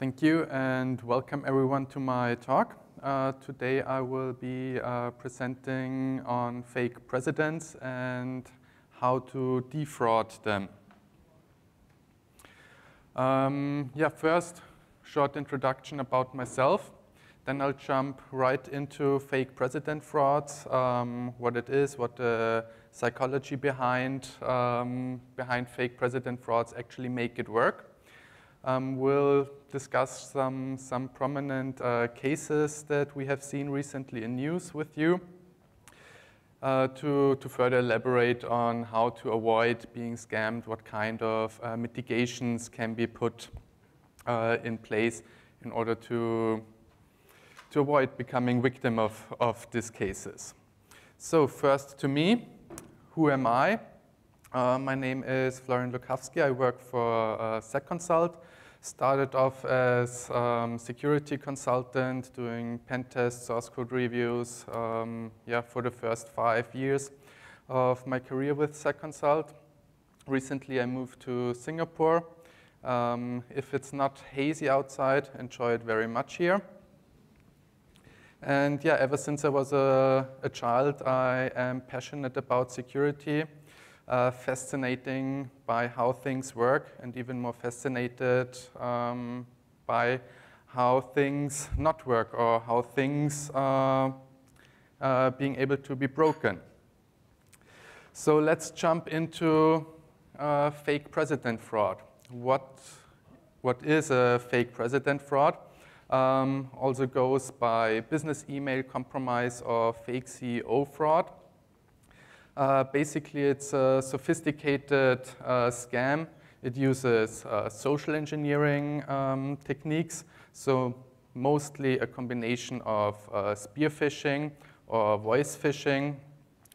Thank you and welcome everyone to my talk. Today I will be presenting on fake presidents and how to defraud them. First, short introduction about myself. Then I'll jump right into fake president frauds, what it is, what the psychology behind fake president frauds actually make it work. We'll discuss some prominent cases that we have seen recently in news with you to further elaborate on how to avoid being scammed, what kind of mitigations can be put in place in order to avoid becoming victim of these cases. So first to me, who am I? My name is Florian Lukavsky. I work for Consult. Started off as security consultant, doing pentests, source code reviews, for the first 5 years of my career with Consult. Recently, I moved to Singapore. If it's not hazy outside, enjoy it very much here. And yeah, ever since I was a child, I am passionate about security. Fascinating by how things work, and even more fascinated by how things not work or how things being able to be broken. So let's jump into fake president fraud. What is a fake president fraud? Also goes by business email compromise or fake CEO fraud. Basically, it's a sophisticated scam. It uses social engineering techniques, so mostly a combination of spear phishing or voice phishing.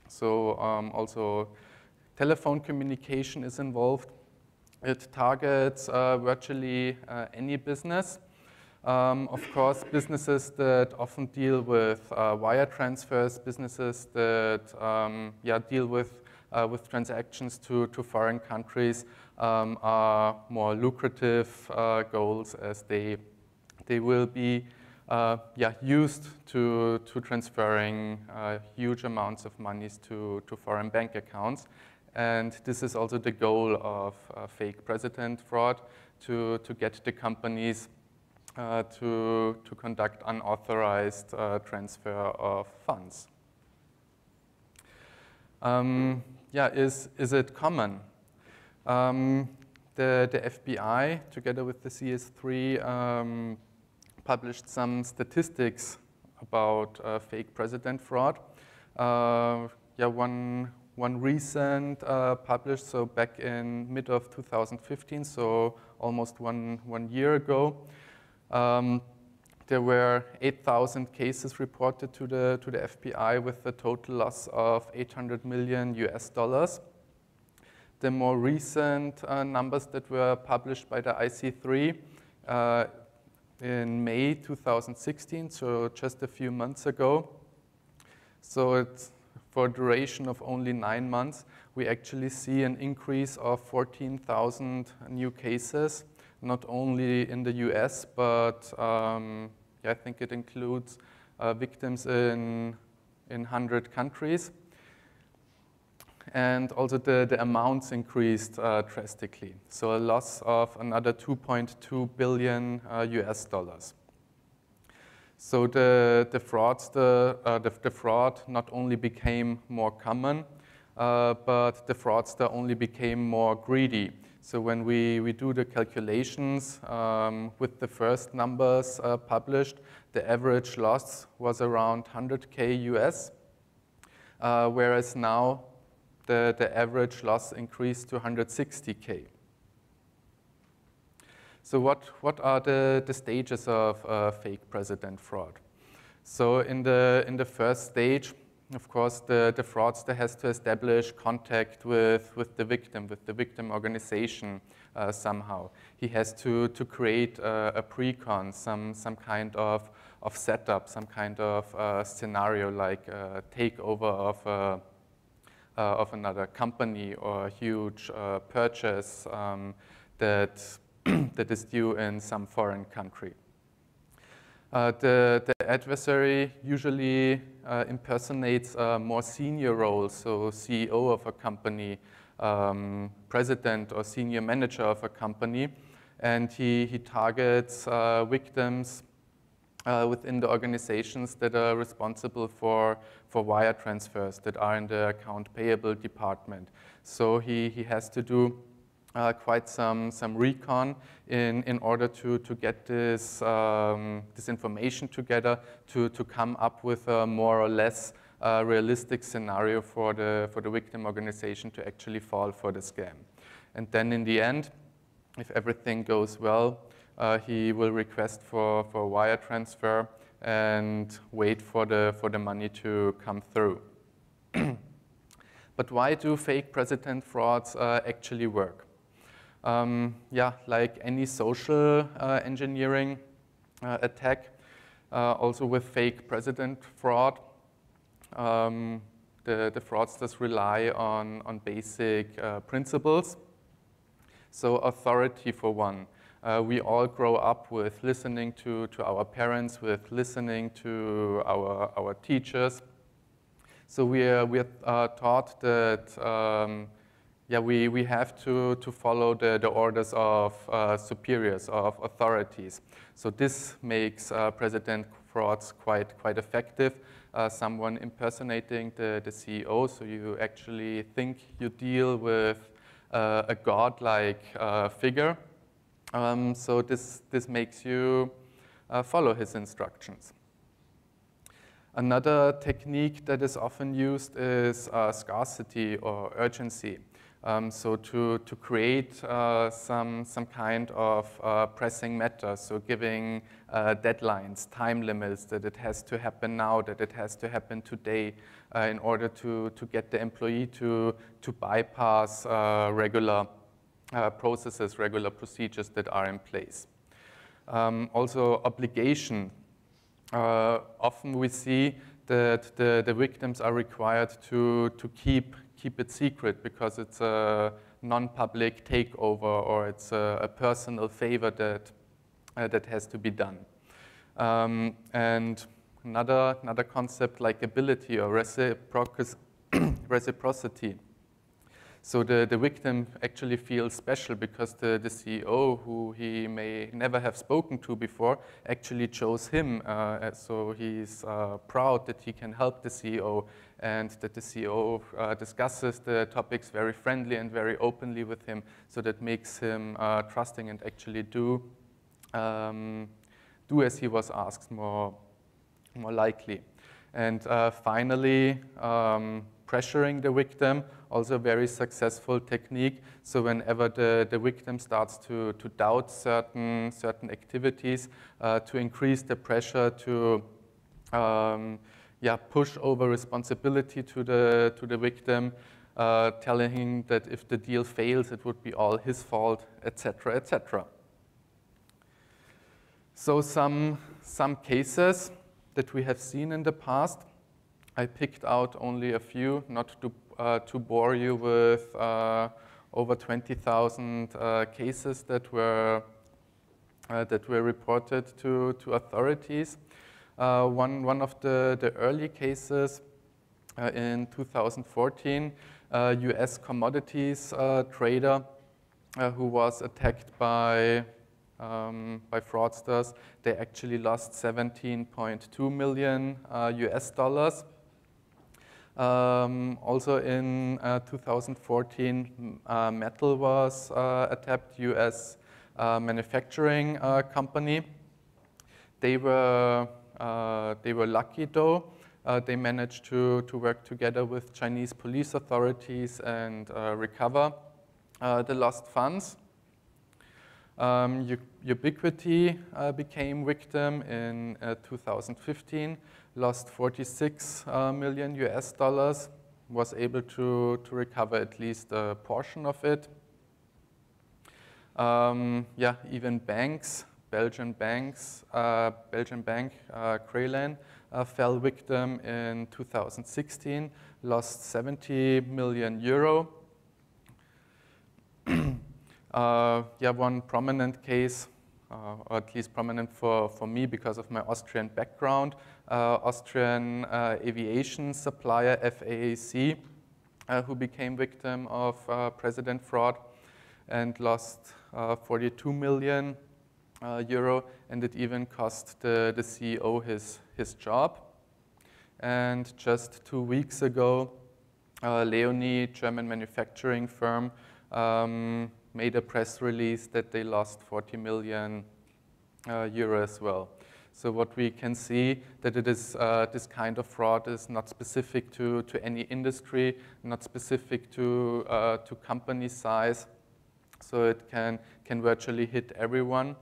So also telephone communication is involved. It targets virtually any business. Of course, businesses that often deal with wire transfers, businesses that deal with transactions to foreign countries are more lucrative goals, as they will be used to transferring huge amounts of monies to foreign bank accounts. And this is also the goal of fake president fraud, to get the companies to conduct unauthorized transfer of funds. Is it common? The FBI, together with the CS3, published some statistics about fake president fraud. One recent published, so back in mid of 2015, so almost one year ago. There were 8,000 cases reported to the FBI with a total loss of $800 million US. The more recent numbers that were published by the IC3 in May 2016, so just a few months ago. So it's for a duration of only 9 months, we actually see an increase of 14,000 new cases. Not only in the US, but I think it includes victims in 100 countries. And also the amounts increased drastically. So a loss of another 2.2 billion US dollars. So the fraud not only became more common, but the fraudster only became more greedy. So when we do the calculations with the first numbers published, the average loss was around 100K US, whereas now the average loss increased to 160K. So what are the stages of fake president fraud? So in the first stage, of course, the fraudster has to establish contact with the victim organization somehow. He has to create a pre-con, some kind of setup, some kind of scenario, like a takeover of another company or a huge purchase that that is due in some foreign country. The adversary usually impersonates a more senior role, so CEO of a company, president or senior manager of a company, and he targets victims within the organizations that are responsible for wire transfers that are in the account payable department. So he has to do quite some recon in order to get this information together to come up with a more or less realistic scenario for the victim organization to actually fall for the scam. And then in the end, if everything goes well, he will request for a wire transfer and wait for the money to come through. But why do fake president frauds actually work? Yeah, like any social engineering attack, also with fake president fraud, the fraudsters rely on basic principles. So authority for one. We all grow up with listening to our parents, with listening to our teachers. So we are taught that yeah, we have to follow the orders of superiors, of authorities. So this makes president frauds quite effective. Someone impersonating the CEO, so you actually think you deal with a godlike figure. So this makes you follow his instructions. Another technique that is often used is scarcity or urgency. So to create some kind of pressing matter, so giving deadlines, time limits, that it has to happen now, that it has to happen today, in order to get the employee to bypass regular processes, regular procedures that are in place. Also obligation. Often we see that the victims are required to keep it secret because it's a non-public takeover or it's a personal favor that has to be done. And another concept like ability or reciprocity. So the victim actually feels special because the CEO, who he may never have spoken to before, actually chose him. So he's proud that he can help the CEO and that the CEO discusses the topics very friendly and very openly with him. So that makes him trusting and actually do as he was asked more likely. And finally, pressuring the victim, also a very successful technique. So whenever the victim starts to doubt certain activities, to increase the pressure to push over responsibility to the victim, telling him that if the deal fails, it would be all his fault, etc., etc. So some cases that we have seen in the past. I picked out only a few, not to bore you with over 20,000 cases that were reported to authorities. One of the early cases in 2014, US commodities trader who was attacked by fraudsters. They actually lost 17.2 million US dollars. Also in 2014, Metal was attacked, US manufacturing company. They were lucky though. They managed to work together with Chinese police authorities and recover the lost funds. Ubiquity became victim in 2015, lost 46 million US dollars, was able to recover at least a portion of it. Even banks, Belgian bank, Crayland, fell victim in 2016, lost 70 million euro. One prominent case, or at least prominent for me because of my Austrian background, Austrian aviation supplier FAAC, who became victim of president fraud and lost 42 million euro, and it even cost the CEO his job. And just 2 weeks ago, Leonie, German manufacturing firm, made a press release that they lost 40 million euro as well. So what we can see that it is this kind of fraud is not specific to any industry, not specific to company size. So it can virtually hit everyone.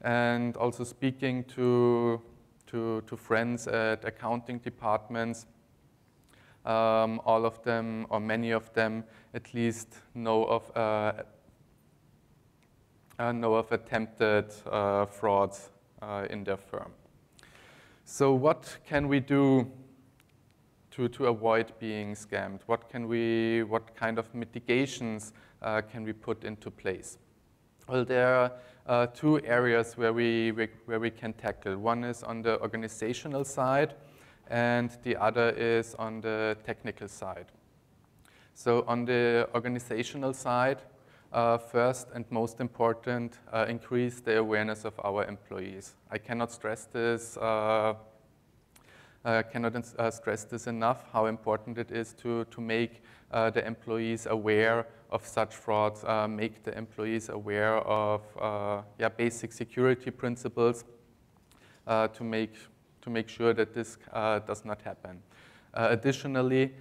And also speaking to friends at accounting departments, all of them, or many of them, at least know of attempted frauds in their firm. So what can we do to avoid being scammed? What kind of mitigations can we put into place? Well, there are 2 areas where we can tackle. One is on the organizational side, and the other is on the technical side. So on the organizational side, first and most important, increase the awareness of our employees. I cannot stress this. Stress this enough, how important it is to make the employees aware of such frauds, make the employees aware of basic security principles to make sure that this does not happen. Additionally,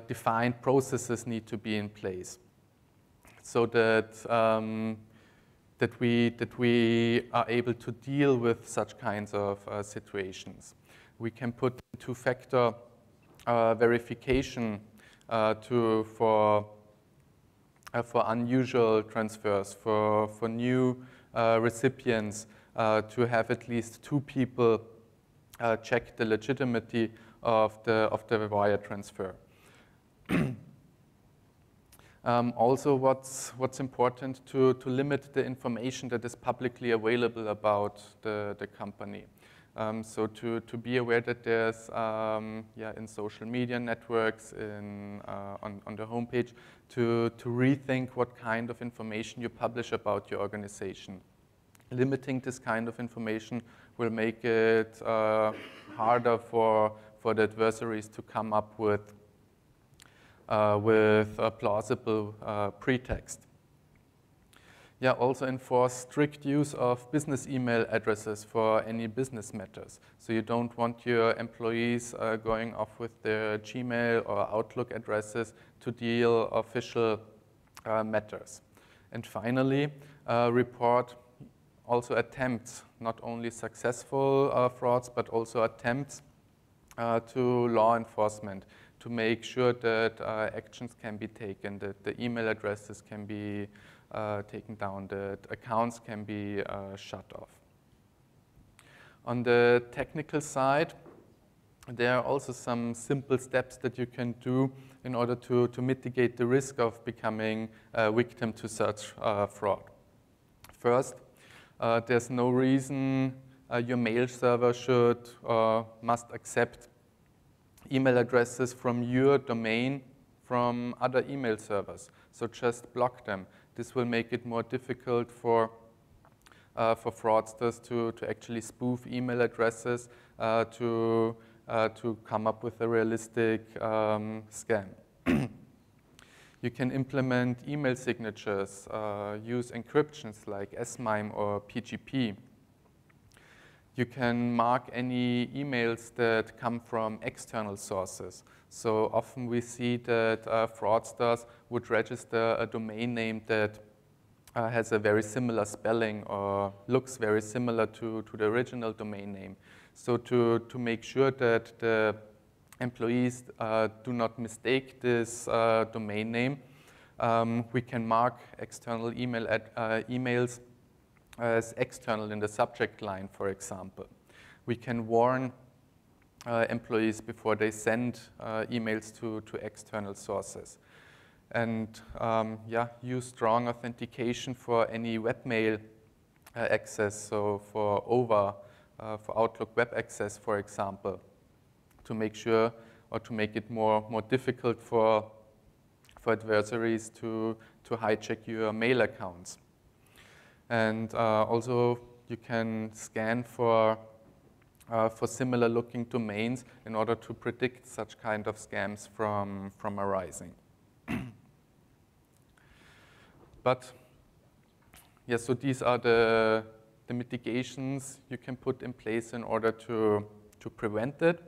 defined processes need to be in place so that we are able to deal with such kinds of situations. We can put 2-factor verification for unusual transfers, for new recipients, to have at least 2 people check the legitimacy of the wire transfer. Also, what's important to limit the information that is publicly available about the company. So to be aware that there's in social media networks, on the homepage, to rethink what kind of information you publish about your organization. Limiting this kind of information will make it harder for the adversaries to come up with a plausible pretext. Also enforce strict use of business email addresses for any business matters. So you don't want your employees going off with their Gmail or Outlook addresses to deal official matters. And finally, report also attempts, not only successful frauds, but also attempts to law enforcement to make sure that actions can be taken, that the email addresses can be taken down, that accounts can be shut off. On the technical side, there are also some simple steps that you can do in order to mitigate the risk of becoming a victim to such fraud. First, there's no reason your mail server should or must accept email addresses from your domain from other email servers. So just block them. This will make it more difficult for fraudsters to actually spoof email addresses to come up with a realistic scam. You can implement email signatures, use encryptions like SMIME or PGP. You can mark any emails that come from external sources. So often we see that fraudsters would register a domain name that has a very similar spelling or looks very similar to the original domain name. So to make sure that the employees do not mistake this domain name, we can mark external emails as external in the subject line, for example. We can warn employees before they send emails to external sources. yeah, use strong authentication for any webmail access, so for Outlook web access, for example, to make sure or to make it more difficult for adversaries to hijack your mail accounts. And also you can scan for similar looking domains in order to predict such kind of scams from arising. But yeah, so these are the mitigations you can put in place in order to prevent it.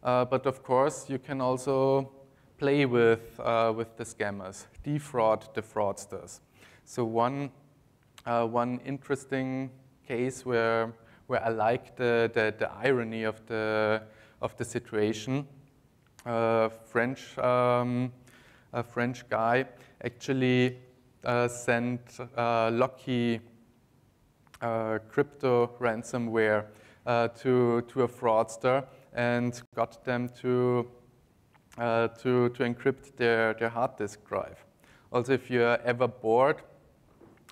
But of course, you can also play with the scammers, defraud the fraudsters. So one interesting case where I like the irony of the situation, a French guy actually sent Locky crypto ransomware to a fraudster and got them to encrypt their hard disk drive. Also, if you're ever bored,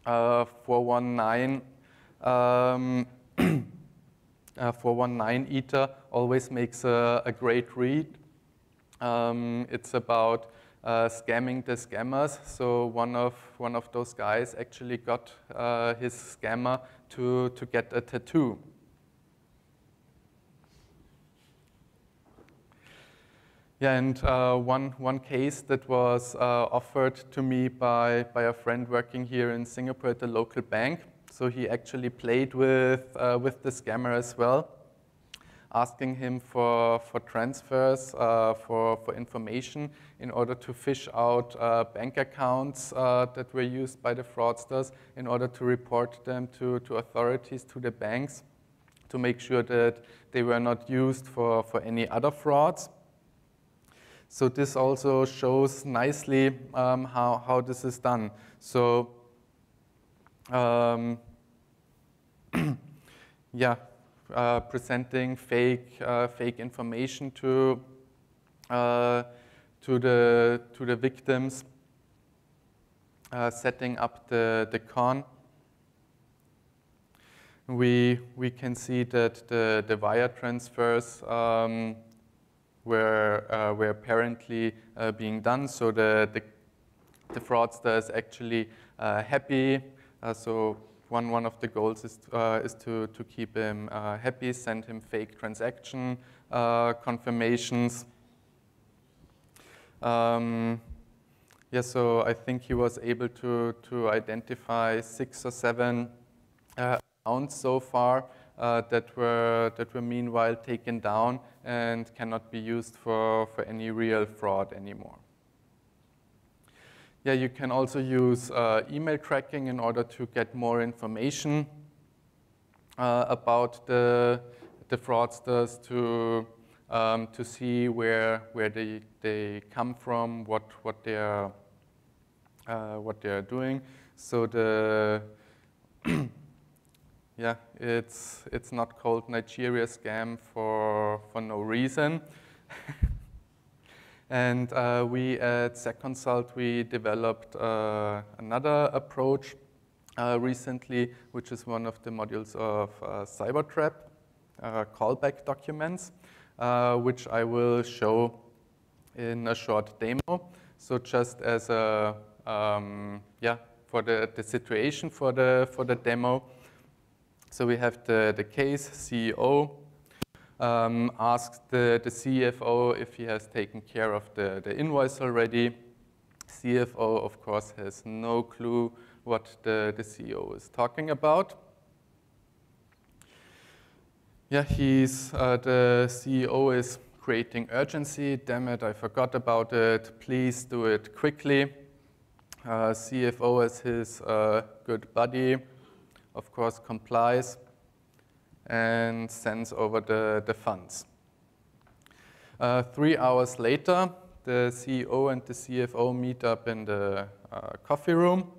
419 ether always makes a great read. It's about scamming the scammers. So one of those guys actually got his scammer to get a tattoo. Yeah, and one case that was offered to me by a friend working here in Singapore at the local bank. So he actually played with the scammer as well, asking him for transfers, for information in order to fish out bank accounts that were used by the fraudsters in order to report them to authorities, to the banks, to make sure that they were not used for any other frauds. So this also shows nicely how this is done. So yeah, presenting fake information to the victims, setting up the con. We can see that the wire transfers were apparently being done. So the fraudster is actually happy. So one of the goals is to keep him happy, send him fake transaction confirmations. Yeah, so I think he was able to identify 6 or 7 accounts so far that were meanwhile taken down and cannot be used for any real fraud anymore. Yeah, you can also use email tracking in order to get more information about the fraudsters, to see where they come from, what they are doing. So yeah, it's not called Nigeria scam for no reason. And we at Consult, we developed another approach recently, which is one of the modules of CyberTrap, callback documents, which I will show in a short demo. So just as a yeah, for the situation for the demo. So we have the case CEO. Asks the CFO if he has taken care of the invoice already. CFO, of course, has no clue what the CEO is talking about. Yeah, the CEO is creating urgency. Damn it, I forgot about it. Please do it quickly. CFO, as his good buddy, of course, complies and sends over the funds. 3 hours later, the CEO and the CFO meet up in the coffee room.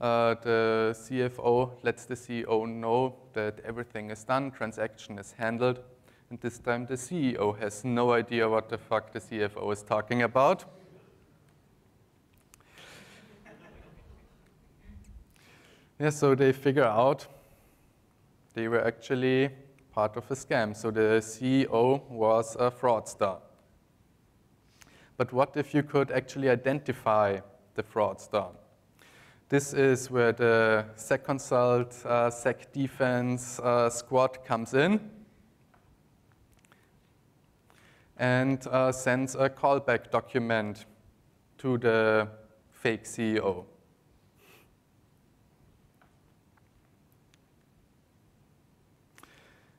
The CFO lets the CEO know that everything is done, transaction is handled, and this time the CEO has no idea what the fuck the CFO is talking about. Yeah, so they figure out they were actually part of a scam. So the CEO was a fraudster. But what if you could actually identify the fraudster? This is where the SEC Consult, SEC Defense squad comes in and sends a callback document to the fake CEO.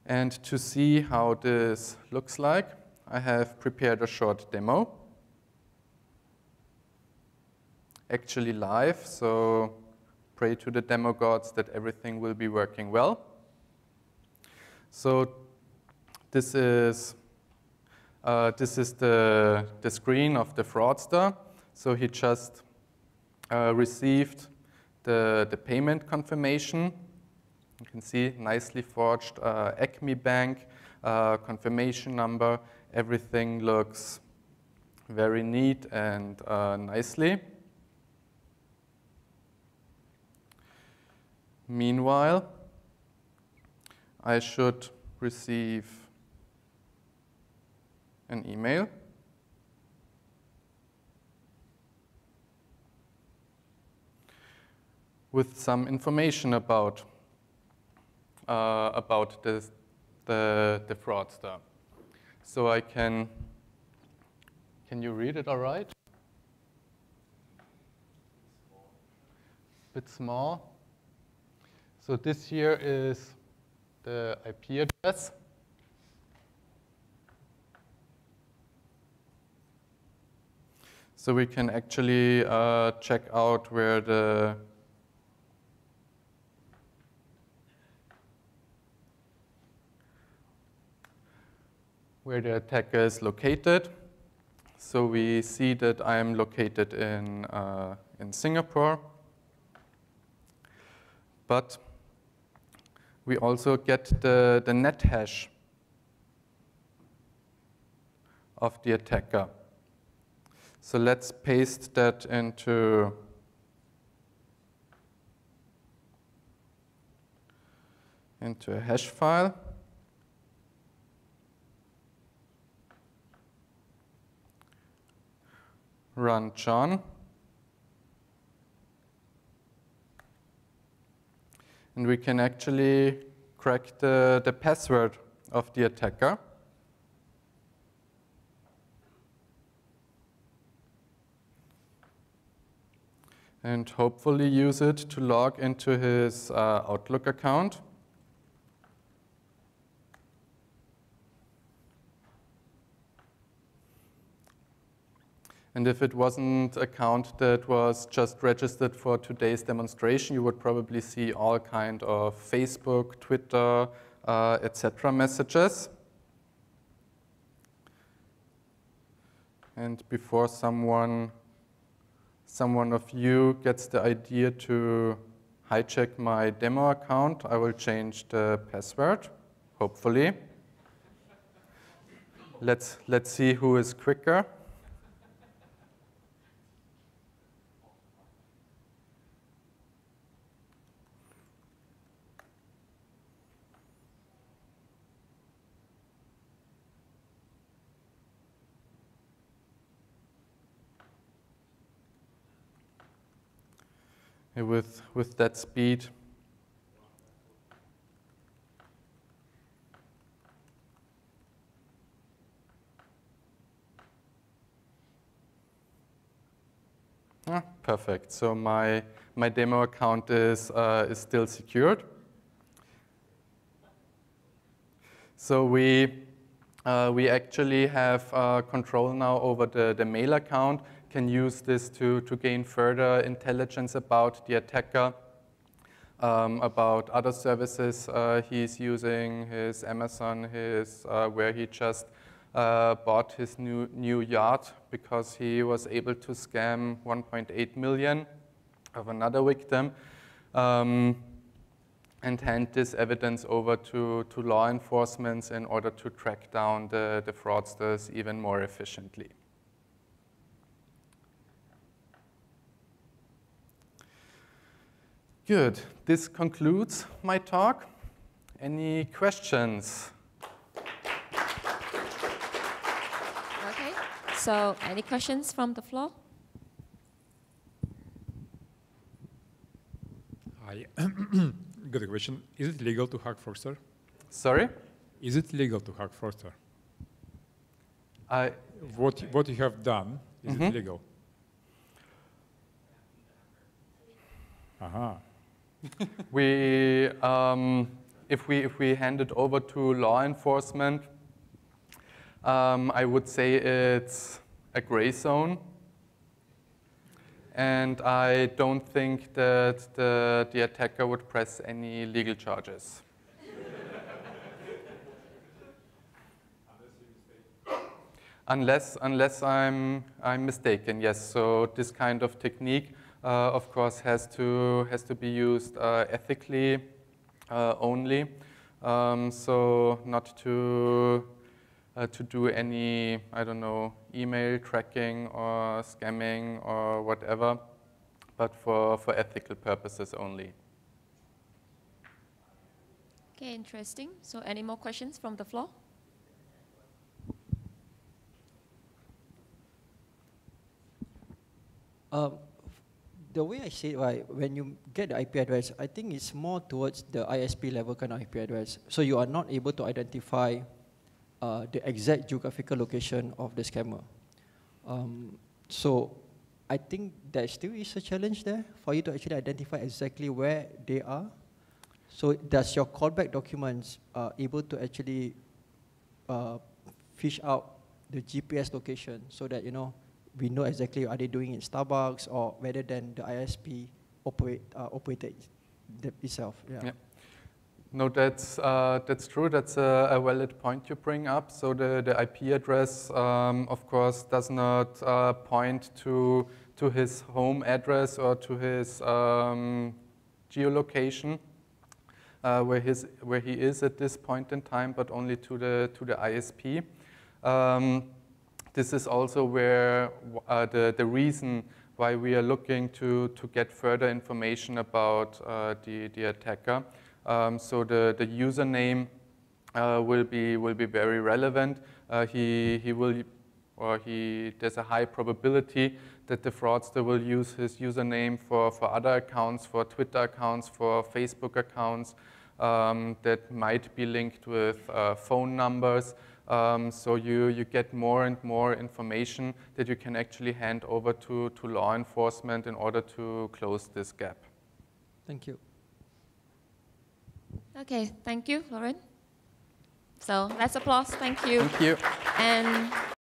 And to see how this looks like, I have prepared a short demo. Actually live, so pray to the demo gods that everything will be working well. So this is the screen of the fraudster. So he just received the payment confirmation. You can see nicely forged Acme Bank confirmation number. Everything looks very neat and nicely. Meanwhile, I should receive an email with some information about the fraudster. So I can you read it all right? Bit small. So this here is the IP address. So we can actually check out where the attacker is located. So we see that I am located in Singapore, but we also get the net hash of the attacker. So let's paste that into a hash file. Run John. And we can actually crack the password of the attacker. And hopefully use it to log into his Outlook account. And if it wasn't an account that was just registered for today's demonstration, you would probably see all kind of Facebook, Twitter, etc. messages. And before someone of you gets the idea to hijack my demo account, I will change the password, hopefully. Let's see who is quicker. With that speed. Perfect. So my demo account is still secured. So we actually have control now over the mail account. Can use this to gain further intelligence about the attacker, about other services he's using, his Amazon, where he just bought his new yacht because he was able to scam 1.8 million of another victim, and hand this evidence over to law enforcement in order to track down the fraudsters even more efficiently. Good. This concludes my talk. Any questions? Okay. So, any questions from the floor? Hi. Good question. Is it legal to hack Fraudster? Sorry? Is it legal to hack Fraudster? What you have done, is it legal? Aha. If we hand it over to law enforcement, I would say it's a gray zone. And I don't think that the attacker would press any legal charges. Unless I'm mistaken, yes. So this kind of technique, of course, has to be used ethically only. So not to do any, I don't know, email tracking or scamming or whatever, but for ethical purposes only. Okay, interesting. So any more questions from the floor? The way I see it, right, when you get the IP address, I think it's more towards the ISP level kind of IP address. So you are not able to identify the exact geographical location of the scammer. So I think there still is a challenge there for you to actually identify exactly where they are. So does your callback documents able to actually fish out the GPS location so that, you know, we know exactly are they doing in Starbucks or rather than the ISP operated itself? Yeah. No, that's true. That's a valid point you bring up. So the IP address, of course, does not point to his home address or to his geolocation where he is at this point in time, but only to the ISP. This is also where the reason why we are looking to get further information about the attacker. So the username will be very relevant. There's a high probability that the fraudster will use his username for other accounts, for Twitter accounts, for Facebook accounts that might be linked with phone numbers. So you get more and more information that you can actually hand over to law enforcement in order to close this gap. Thank you. Okay, thank you, Florian. So let's applause. Thank you. Thank you. And